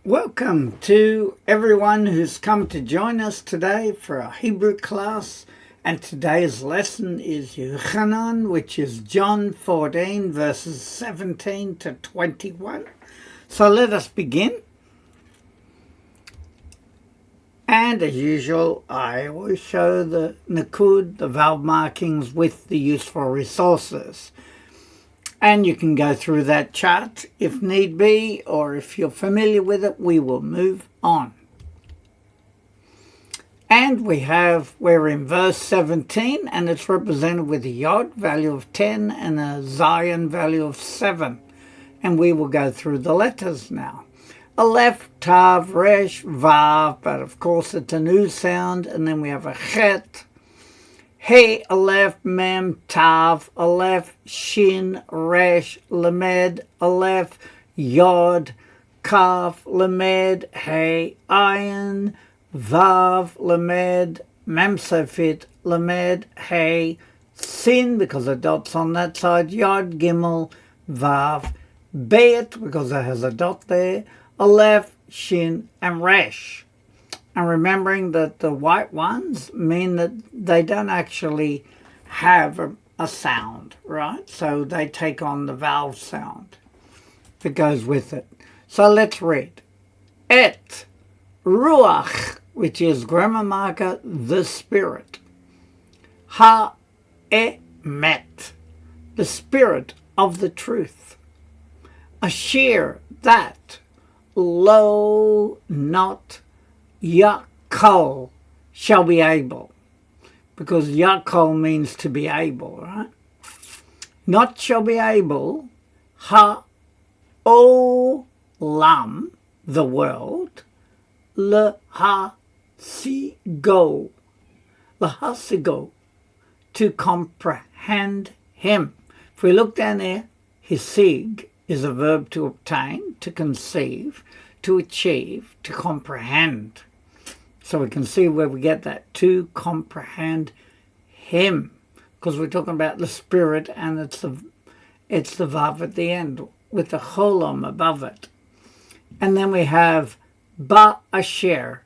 Welcome to everyone who's come to join us today for our Hebrew class. And today's lesson is Yochanan, which is John 14 verses 17 to 21. So let us begin. And as usual, I always show the Nakud, the valve markings with the useful resources. And you can go through that chart if need be, or if you're familiar with it, we will move on. And we're in verse 17, and it's represented with a Yod value of 10 and a Zion value of 7. And we will go through the letters now. Aleph, Tav, Resh, Vav, but of course it's a new sound, and then we have a Chet, Hey, Aleph, Mem, Tav, Aleph, Shin, Resh, Lamed, Aleph, Yod, Kaf, Lamed, Hey, Ayin, Vav, Lamed, Mem Sofit, Lamed, Hey, Sin, because the dot's on that side, Yod, Gimel, Vav, Bet, because it has a dot there, Aleph, Shin, and Resh. And remembering that the white ones mean that they don't actually have a sound, right? So they take on the vowel sound that goes with it. So let's read. Et, Ruach, which is grammar marker, the Spirit. Ha-emet, the Spirit of the truth. Asher, that. Lo, not. Yakol, shall be able, because Yakol means to be able, right? Not shall be able, ha-olam, the world, le-ha-si-go, to comprehend him. If we look down there, hisig is a verb to obtain, to conceive, to achieve, to comprehend. So we can see where we get that, to comprehend him, because we're talking about the Spirit, and it's the vav at the end with the cholam above it. And then we have ba asher.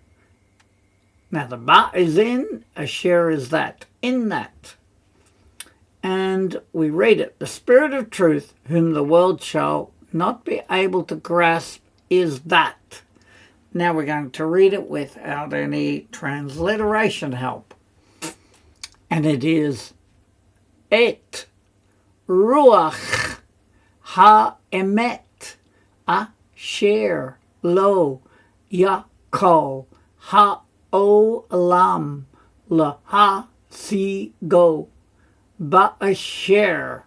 Now the ba is in, asher is that, in that. And we read it, the Spirit of truth, whom the world shall not be able to grasp, is that. Now we're going to read it without any transliteration help. And it is Et Ruach Ha-emet Asher Lo Yakol Ha-olam La-ha-si-go Ba-asher.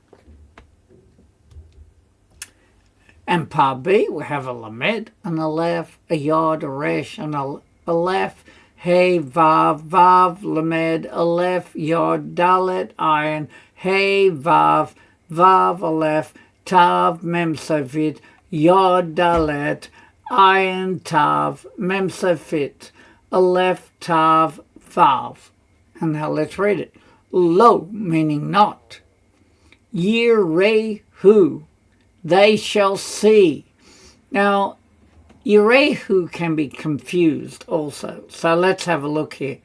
And part B, we have a Lamed, an Aleph, a Yod, a Resh, an Aleph, Hey, Vav, Vav, Lamed, Aleph, Yod, Dalet, Ayin, Hey, Vav, Vav, Aleph, Tav, Mem Sofit, Yod, Dalet, Ayin, Tav, Mem Sofit, Aleph, Tav, Vav. And now let's read it. Lo, meaning not. Yirehu, they shall see. Now, Yerehu can be confused also. So let's have a look here.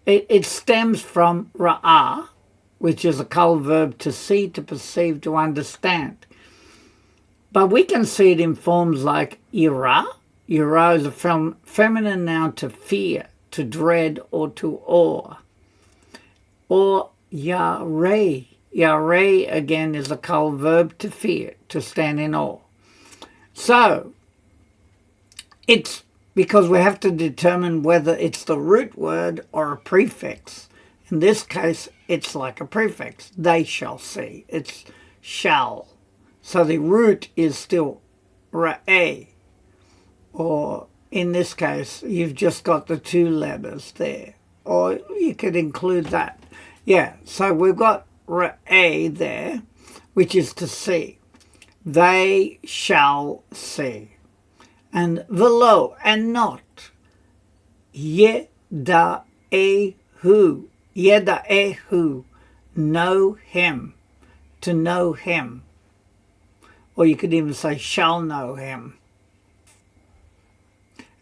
It stems from ra'ah, which is a kal verb, to see, to perceive, to understand. But we can see it in forms like ira. Ira is a feminine noun to fear, to dread, or to awe. Or yareh. Yareh, again, is a kal verb, to fear, to stand in awe. So, it's because we have to determine whether it's the root word or a prefix. In this case, it's like a prefix. They shall see. It's shall. So the root is still ra'eh. Or in this case, you've just got the two letters there. Or you could include that. Yeah, so we've got ra'eh there, which is to see. They shall see. And velo, and not. Yeda'ehu. Yeda'ehu. Know him. To know him. Or you could even say shall know him.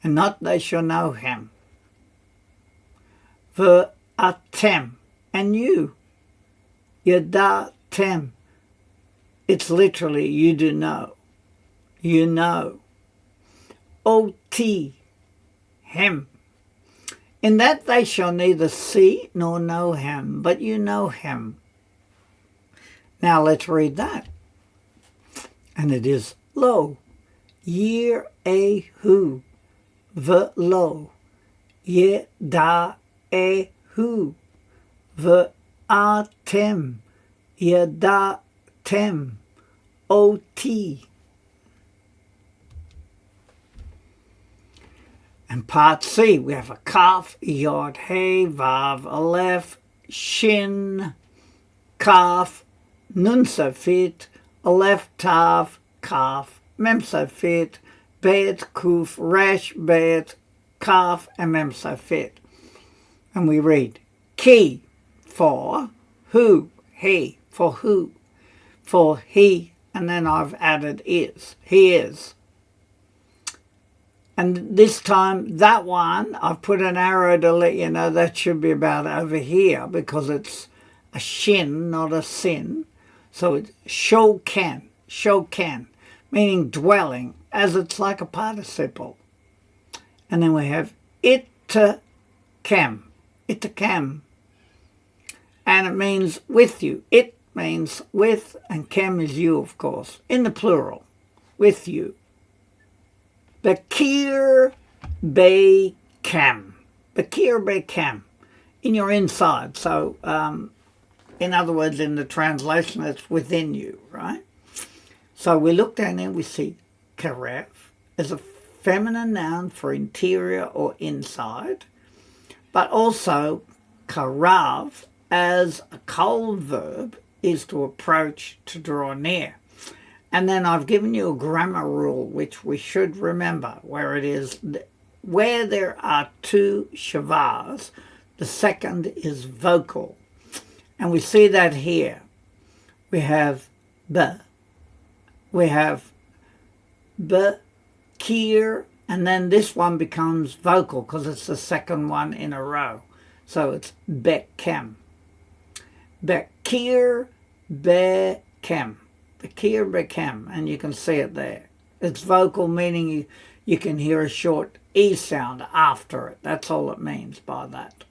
and not they shall know him. V'atem, and you, yadatem. It's literally you do know. You know. Oti, him. In that they shall neither see nor know him, but you know him. Now let's read that. And it is lo, yir-ehu, v'lo, yeda-ehu, v'atem, yeda-tem, oti. And part C, we have a kaf, yod, hey, vav, aleph, shin, kaf, nun safit, aleph, tav, kaf, mem safit, bet, kuf, resh, bet, kaf, and mem safit. And we read, ki, for who, he, for who, for he, and then I've added is, he is. And this time, that one, I've put an arrow to let you know that should be about over here because it's a shin, not a sin. So it's shoken, meaning dwelling, as it's like a participle. And then we have itakem, and it means with you. It means with, and kem is you, of course, in the plural, with you. Bekir Bekem. Bekir Bekem. In your inside. So, in other words, in the translation, it's within you, right? So we look down there, we see Karev as a feminine noun for interior or inside, but also Karav as a kol verb is to approach, to draw near. And then I've given you a grammar rule, which we should remember, where it is, where there are two shavars, the second is vocal. And we see that here. We have the, we have bekir, and then this one becomes vocal because it's the second one in a row. So it's bekem. Bekir bekem. Bekir bekem, and you can see it there. It's vocal, meaning you can hear a short E sound after it. That's all it means by that.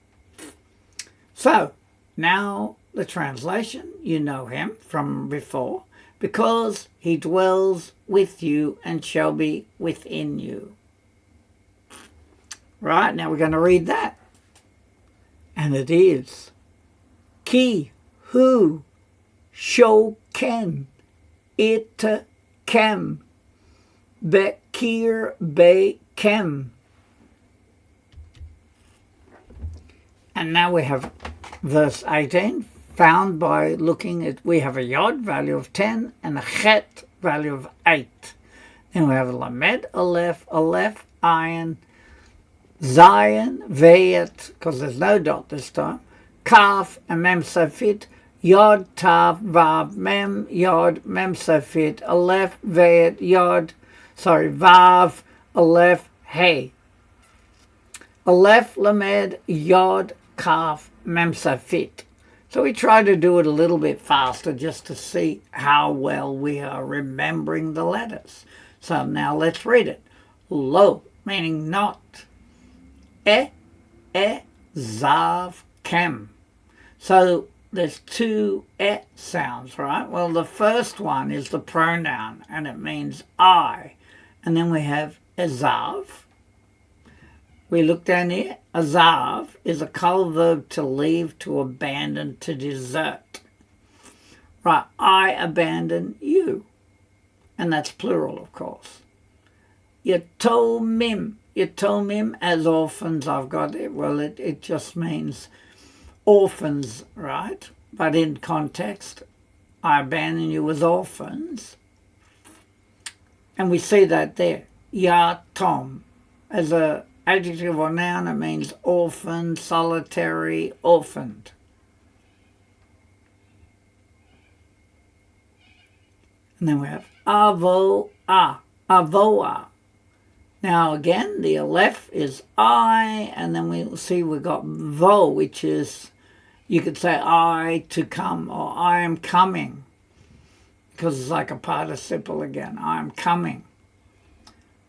So, now the translation, you know him from before, because he dwells with you and shall be within you. Right, now we're going to read that. And it is, ki, hu, shoken, itakem, bekir bekem. And now we have verse 18, found by looking at, we have a yod value of 10 and a chet value of 8. Then we have a lamed, aleph, ayin, zayin, veyet, because there's no dot this time, kaf, and mem safit, yod, tav, vav, mem, yod, mem safit, aleph, veyet, vav, aleph, hey. Aleph, lamed, yod, kaf, mem safit. So we try to do it a little bit faster just to see how well we are remembering the letters. So now let's read it. Lo, meaning not. Zav, kem. So there's two sounds, right? Well, the first one is the pronoun, and it means I. And then we have ezav. We look down here. Azav is a kol verb to leave, to abandon, to desert. Right, I abandon you. And that's plural, of course. Yatomim. Yatomim, as orphans, I've got it. Well, it just means orphans, right? But in context, I abandon you as orphans. And we see that there. Yatom, as a adjective or noun, it means orphan, solitary, orphaned. And then we have avoa, Now again, the Aleph is I, and then we'll see we've got Vo, which is, you could say I to come, or I am coming, because it's like a participle again. I am coming.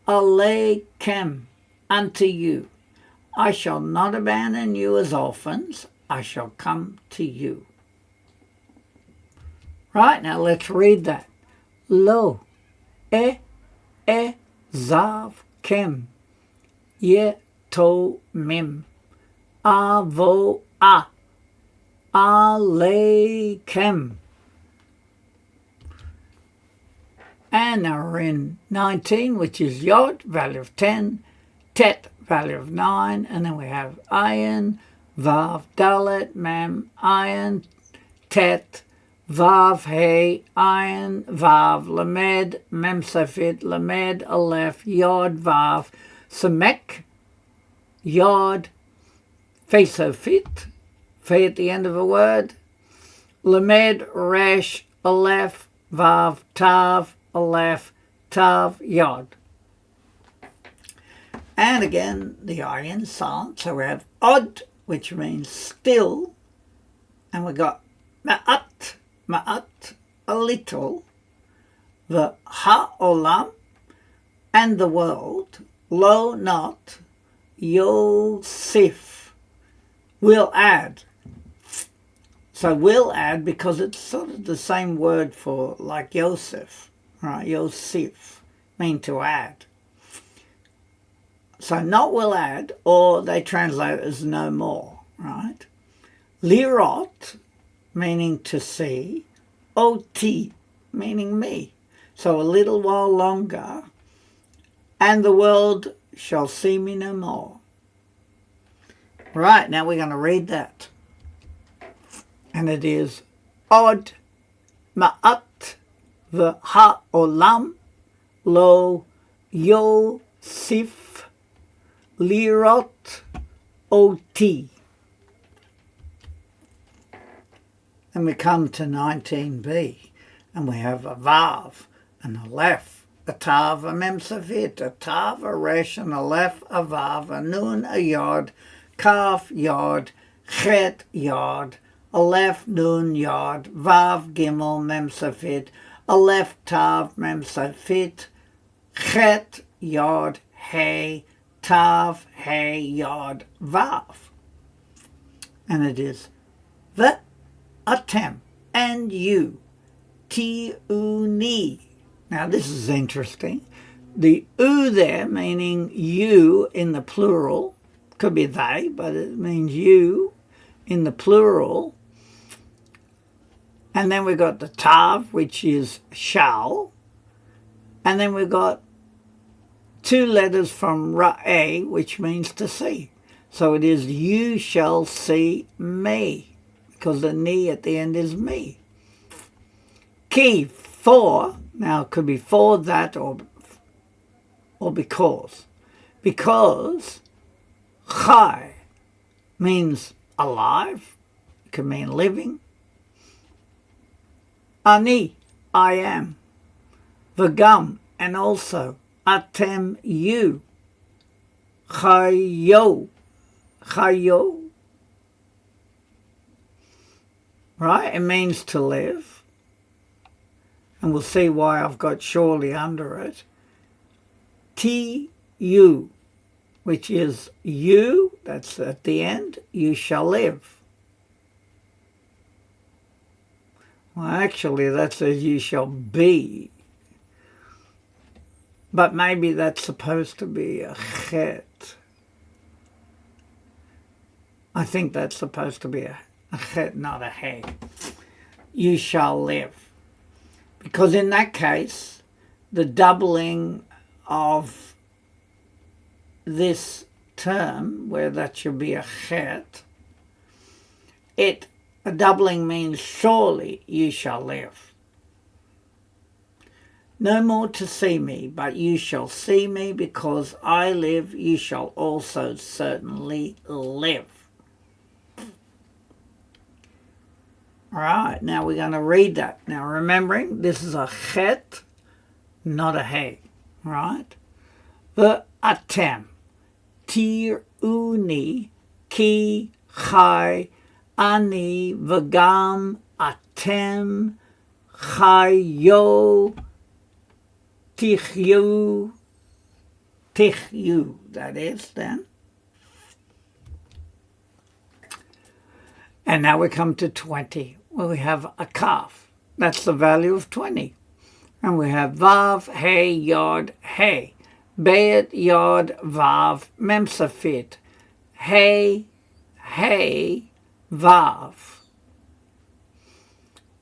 Aleikem, unto you. I shall not abandon you as orphans. I shall come to you. Right, now let's read that. Lo, zav, kem, ye, to, mim, avo, aleikem. And now we're in 19, which is Yod, value of 10, Tet, value of 9, and then we have Ayin, Vav, Dalet, Mem, Ayin, Tet, Vav, Hey, Ayin, Vav, Lamed, Mem, Safit, Lamed, Aleph, Yod, Vav, Samek, Yod, Fesofit, Fe at the end of a word, Lamed, Resh, Aleph, Vav, Tav, Aleph, Tav, Yod. And again, the Aryan silent. So we have Od, which means still. And we got Ma'at, a little. The Ha'olam, and the world. Lo, not. Yosef, will add. So will add because it's sort of the same word for like Yosef. Right, Yosef, mean to add. So not will add, or they translate as no more, right? Lirot, meaning to see. Ot, meaning me. So a little while longer, and the world shall see me no more. Right, now we're going to read that. And it is Od, Ma'at, the ha'olam, lo, Yosef, lirot, oti. And we come to 19b, and we have a vav, an aleph, a tav, a mem safit, a tav, a resh, an aleph, a vav, a nun, a yod, kaf, yod, chet, yod, aleph, nun, yod, vav, gimel, mem safit, Aleph, Tav, Mem, Safit, Chet, Yod, Hey, Tav, Hey, Yod, Vav. And it is the atem, and you, Ti-u-ni. Now this is interesting. The u there, meaning you in the plural, could be they, but it means you in the plural. And then we've got the tav, which is shall. And then we've got two letters from ra'eh, which means to see. So it is you shall see me, because the ni at the end is me. Ki, for, now it could be for that or because. Because chai means alive, it could mean living. Ani, I am. Vagam, and also. Atem, you. Chayo, chayo. Right, it means to live. And we'll see why I've got surely under it. T-U, which is you, that's at the end, you shall live. Well, actually, that says you shall be. But maybe that's supposed to be a chet. I think that's supposed to be a chet, not a hey. You shall live. Because in that case, the doubling of this term, where that should be a chet, a doubling means surely you shall live. No more to see me, but you shall see me, because I live, you shall also certainly live. All right, now we're going to read that. Now remembering, this is a chet, not a hey, right? Ve'atem tir'uni ki chai ani v'gam atem chayo tichyu, that is then. And now we come to 20, where we have a kaf. That's the value of 20. And we have vav, hey, yod, hey. Bet, yod, vav, memsafit. Hey, hey, vav.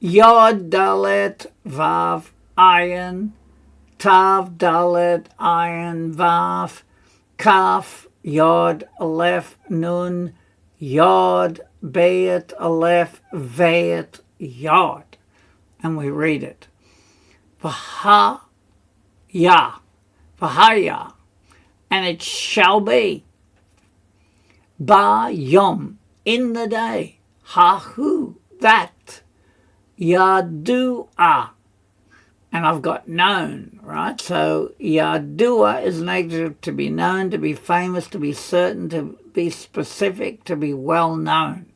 Yod, dalet, vav, ayin. Tav, dalet, ayin, vav. Kaf, yod, aleph, nun. Yod, bet, aleph, vet, yod. And we read it. V'haya, v'haya, and it shall be. Ba yom, in the day. Hahu, that. Yadua, and I've got known, right? So Yadua is an adjective, to be known, to be famous, to be certain, to be specific, to be well known.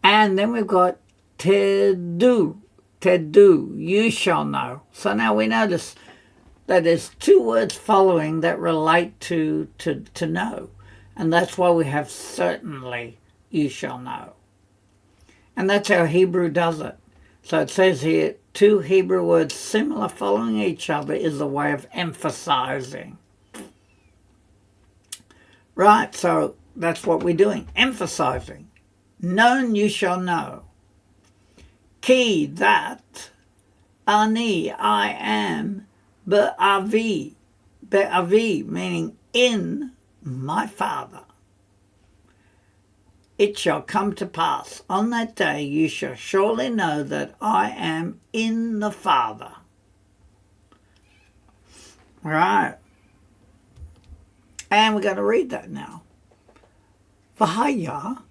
And then we've got Tedu, you shall know. So now we notice that there's two words following that relate to know. And that's why we have certainly, you shall know. And that's how Hebrew does it. So it says here, two Hebrew words similar following each other is a way of emphasizing. Right, so that's what we're doing, emphasizing. Known you shall know. Ki, that. Ani, I am. Be'avi, meaning in my Father. It shall come to pass, on that day you shall surely know that I am in the Father. Right. And we're going to read that now. V'haya,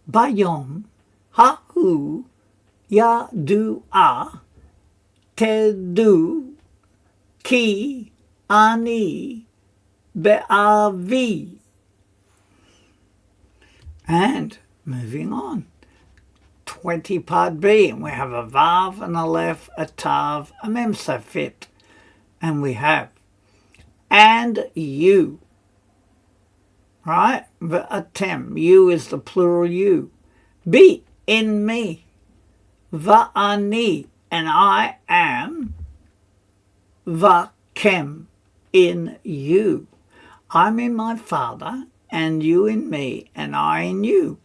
bayom, hahu, yadua, tedu, ki, ani, be'avi. And moving on, 20 part B, and we have a vav, an aleph, a tav, a memsafit, and we have and you, right? V'atem, you is the plural you. Be in me, va'ani, and I am, va'kem, in you. I'm in my Father, and you in me, and I in you.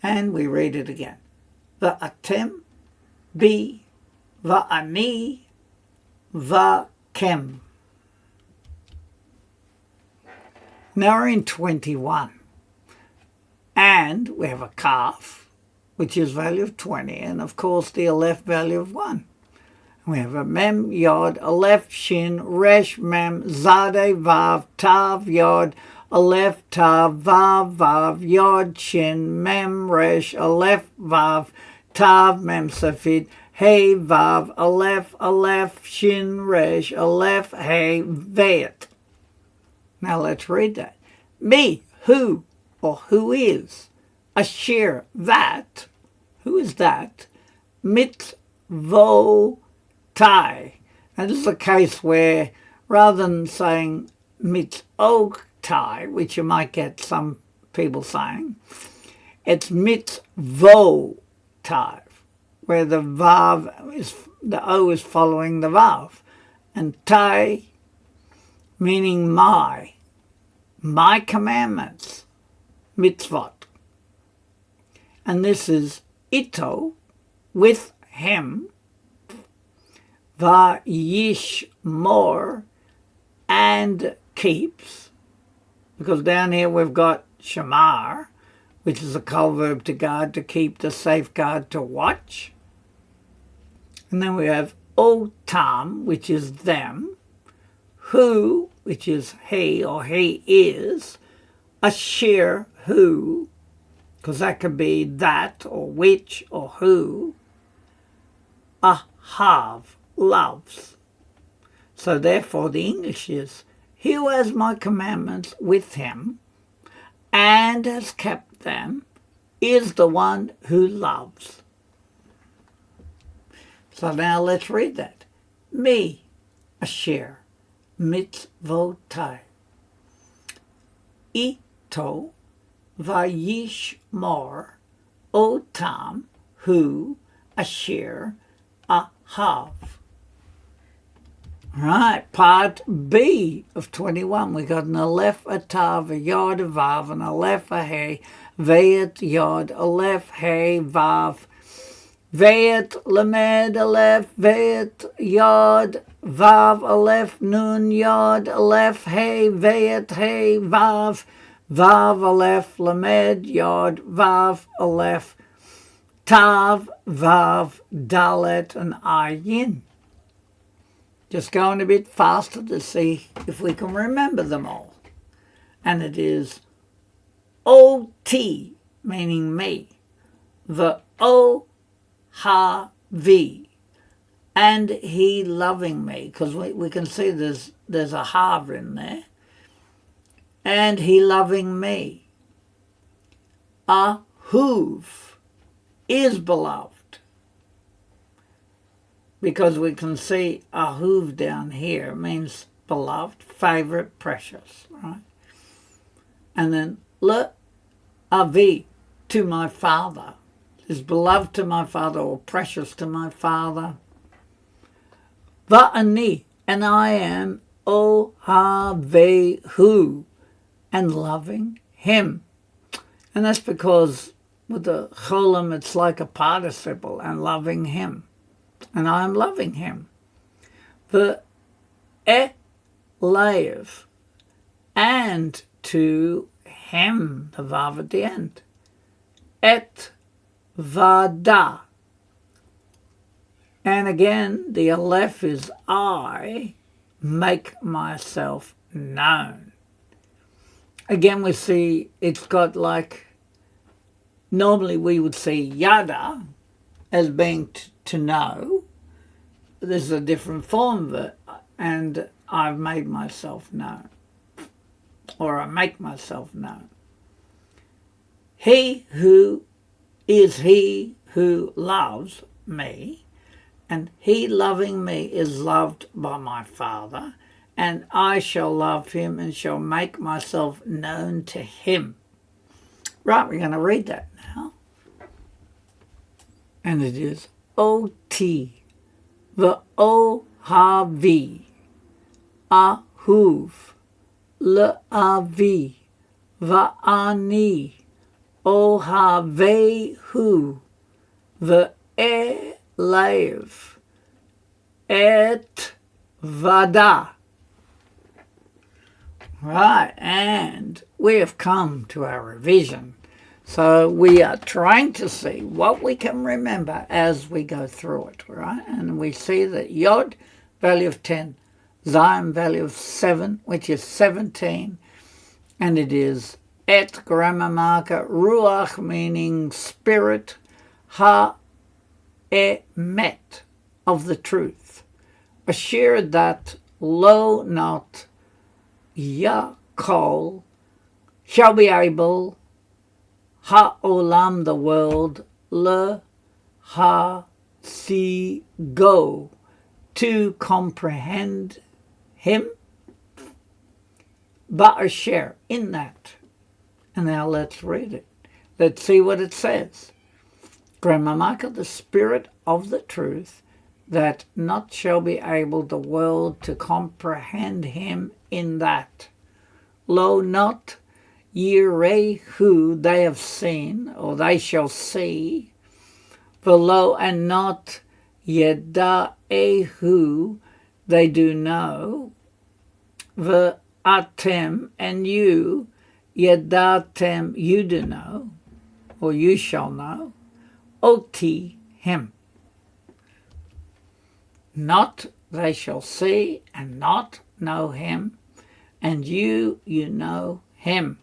And we read it again. Va'atem, be, va'ani, va'kem. Now we're in 21. And we have a kaf, which is value of 20, and of course the aleph value of 1. We have a mem, yod, aleph, shin, resh, mem, zade, vav, tav, yod, aleph, tav, vav, yod, shin, mem, resh, aleph, vav, tav, mem, safid, hey, vav, aleph, shin, resh, aleph, hey, vet. Now let's read that. Me, who, or who is, asher, that, who is that, mitzvo, tai. Now this is a case where rather than saying mitzvot tai, which you might get some people saying, it's mitzvot tai, where the vav is, the o is following the vav, and tai meaning my commandments, mitzvot, and this is ito, with him. Va'yishmor, and keeps, because down here we've got shamar, which is a call verb to guard, to keep, to safeguard, to watch. And then we have otam, which is them, who, which is he or he is, asher, who, because that could be that or which or who, ahav, loves, So therefore the English is, he who has my commandments with him and has kept them is the one who loves. So now let's read that. Me, asher, mitzvotai. Ito vayishmor otam hu asher ahav. Right, part B of 21. We got an aleph, a tav, a yod, a vav, an aleph, a hey, vayet, yod, aleph, hey, vav, vayet, lamed, aleph, vayet, yod, vav, aleph, nun, yod, aleph, hey, vayet, hey, vav, vav, aleph, lamed, yod, vav, aleph, tav, vav, dalet, and ayin. Just going a bit faster to see if we can remember them all. And it is O-T, meaning me, the O-Ha-V, and he loving me, because we can see there's a Hav in there, and he loving me. Ahuv is beloved. Because we can see ahuv down here means beloved, favorite, precious, right? And then le avi, to my father, is beloved to my father or precious to my father. Va'ani, and I am ohavehu, and loving him. And that's because with the cholim it's like a participle, and loving him. And I am loving him. The elev, and to him, the vav at the end. Et vada. And again, the aleph is I make myself known. Again, we see it's got like, normally we would see yada as being to know. This is a different form of it, and I've made myself known, or I make myself known. He who loves me, and he loving me is loved by my Father, and I shall love him and shall make myself known to him. Right, we're going to read that now. And it is O-T, the O-Ha-V, Ahuv, Le-Avi, Va'ani, O-Ha-Vehu, the Elev, Et Vada. Right, and we have come to our revision. So we are trying to see what we can remember as we go through it, right? And we see that Yod, value of 10, Zion, value of 7, which is 17, and it is Et, grammar marker, Ruach, meaning spirit, Ha-Emet, of the truth. Assured that lo, not Yakol, shall be able, Ha-olam, the world, le ha-si, go, to comprehend him, ba'asher, in that. And now let's read it. Let's see what it says. Grammar marker, the spirit of the truth, that not shall be able the world to comprehend him in that. Lo, not Yirehu, they have seen, or they shall see. Velo, and not Yedaehu, they do know. Ve'atem, and you, Yedatem, you do know, or you shall know. Oti, him. Not they shall see, and not know him, and you know him.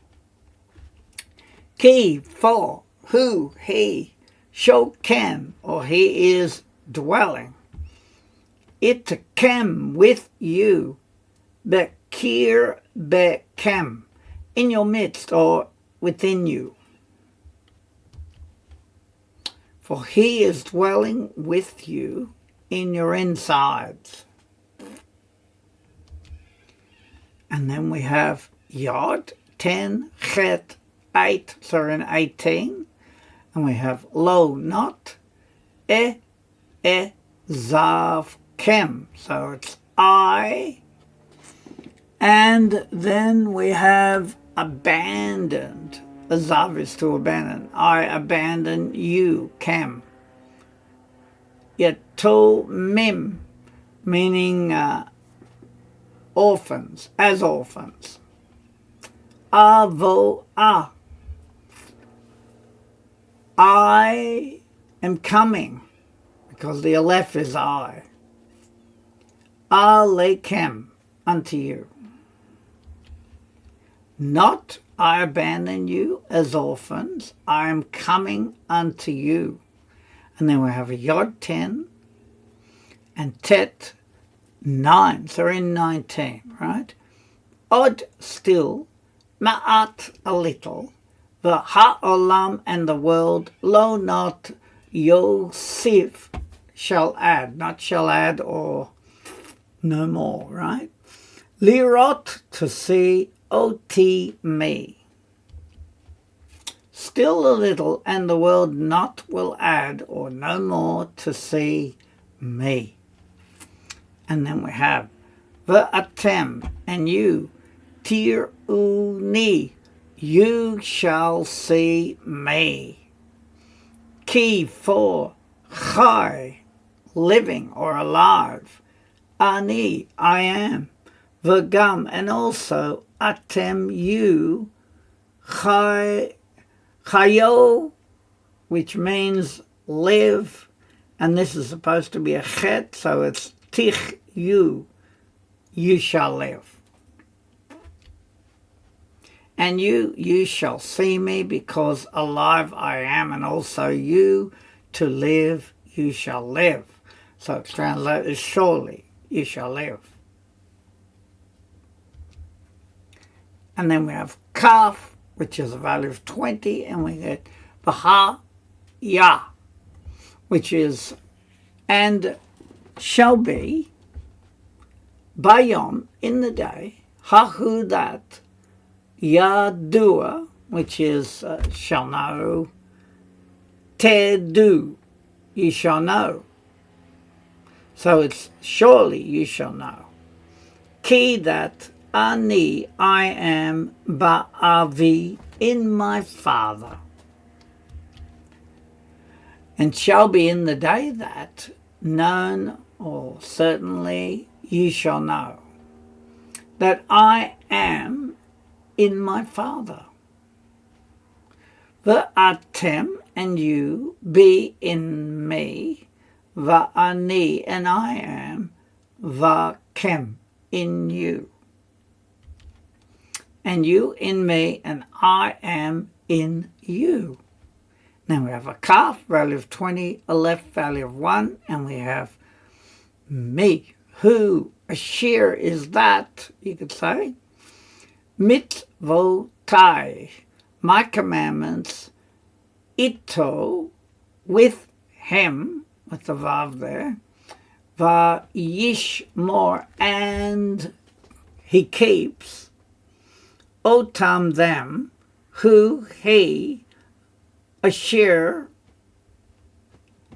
Ki, for, who, he, shoken, or he is dwelling. Itkem, with you, bekir bekem, in your midst or within you. For he is dwelling with you in your insides. And then we have Yod, 10, Chet, 8, so in 18. And we have Lo, not, Zav, Kem, so it's I. And then we have abandoned. Zav is to abandon. I abandon you, Kem. Yeto Mim, meaning orphans, as orphans. Avo A, I am coming, because the Aleph is I. Alekem, unto you. Not I abandon you as orphans, I am coming unto you. And then we have a Yod 10 and Tet 9, so in 19, right? Od still, Ma'at a little, the ha'olam and the world, lo not Yosef shall add, not shall add or no more, right? Lirot, to see, ot me. Still a little, and the world not will add or no more to see me. And then we have V'atem, and you, tir'uni, you shall see me. Ki, for, chai, living or alive. Ani, I am. V'gam, and also atem, you. Chai, chayo, which means live, and this is supposed to be a chet, so it's tich, you shall live. And you shall see me, because alive I am, and also you, to live, you shall live. So it's translated as surely you shall live. And then we have kaf, which is a value of 20, and we get baha, ya, which is, and shall be, bayom, in the day, hahu, that, yadua, which is shall know, tedu, you shall know. So it's surely you shall know. Ki, that, ani, I am, ba'avi, in my Father. And shall be in the day that, known, or certainly you shall know, that I am in my Father. V'atem, and you, be in me, va'ani, and I am, va'kem, in you. And you in me, and I am in you. Now we have a kaf, value of 20, a left value of 1, and we have me, who, a shear is that, you could say, mitzvotai, my commandments, ito, with him, with the vav there, va'yishmor, and he keeps, otam, them, who, he, asher,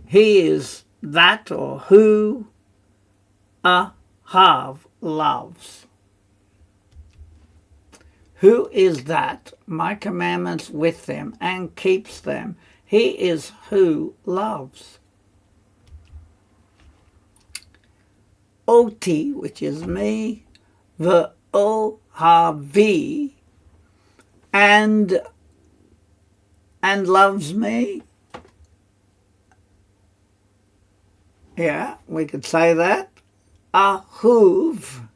he is that, or who, ahav, loves. Who is that? My commandments with them, and keeps them. He is who loves. Oti, which is me, the ohavi, and loves me. Yeah, we could say that. Ahuv,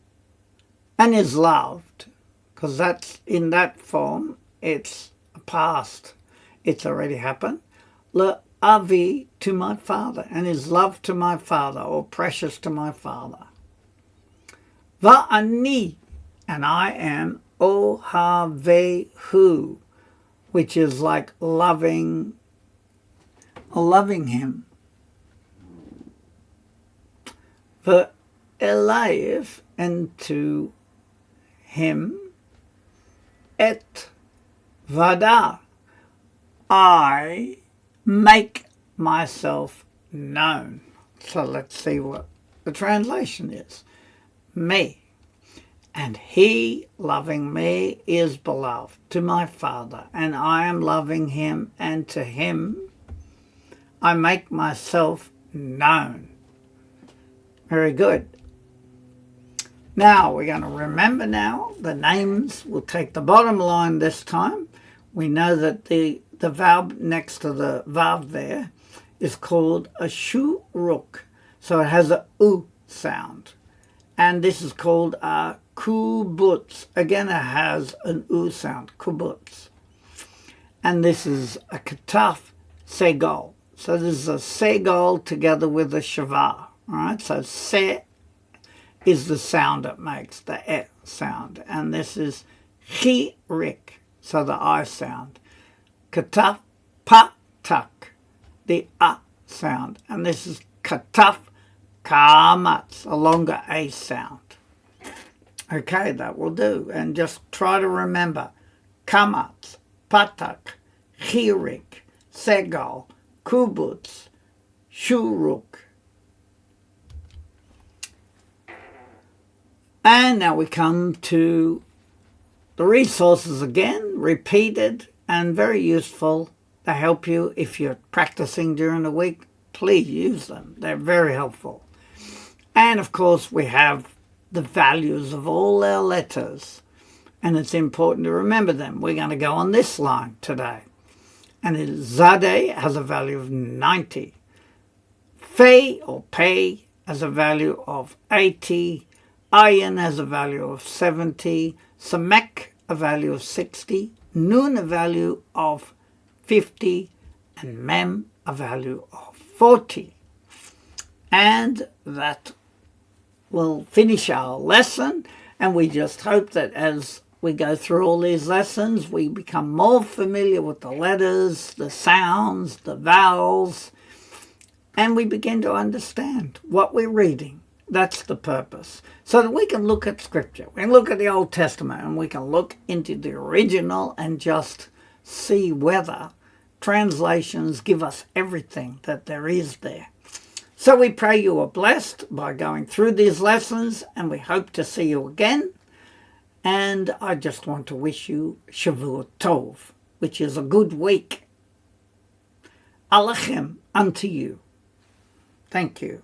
and is loved, because that's in that form, it's a past. It's already happened. Le avi to my father, and is love to my father, or precious to my father. Va'ani, and I am ohavehu, which is like loving him. Ve'eleiv, and to him, et vada, I make myself known. So let's see what the translation is. Me, and he, loving me, is beloved to my Father, and I am loving him, and to him I make myself known. Very good. Now we're going to remember now the names. We'll take the bottom line this time. We know that the verb next to the vav there is called a shuruk. So it has a u sound. And this is called a kubutz. Again, it has an u sound, kubutz. And this is a kataf segol. So this is a segol together with a shavar. All right, so se is the sound it makes, the e sound. And this is chirik, so the I sound. Kataf patak, the a sound. And this is kataf kamatz, a longer a sound. Okay, that will do. And just try to remember kamatz, patak, chirik, segol, kubutz, shuruk. And now we come to the resources again, repeated and very useful. They help you if you're practicing during the week. Please use them. They're very helpful. And of course, we have the values of all our letters. And it's important to remember them. We're going to go on this line today. And Zadeh has a value of 90. Fe or Pei has a value of 80. Ayin has a value of 70, Samek a value of 60, Nun a value of 50, and Mem a value of 40. And that will finish our lesson, and we just hope that as we go through all these lessons, we become more familiar with the letters, the sounds, the vowels, and we begin to understand what we're reading. That's the purpose. So that we can look at Scripture. We can look at the Old Testament and we can look into the original and just see whether translations give us everything that there is there. So we pray you are blessed by going through these lessons, and we hope to see you again. And I just want to wish you Shavua Tov, which is a good week. Alechem unto you. Thank you.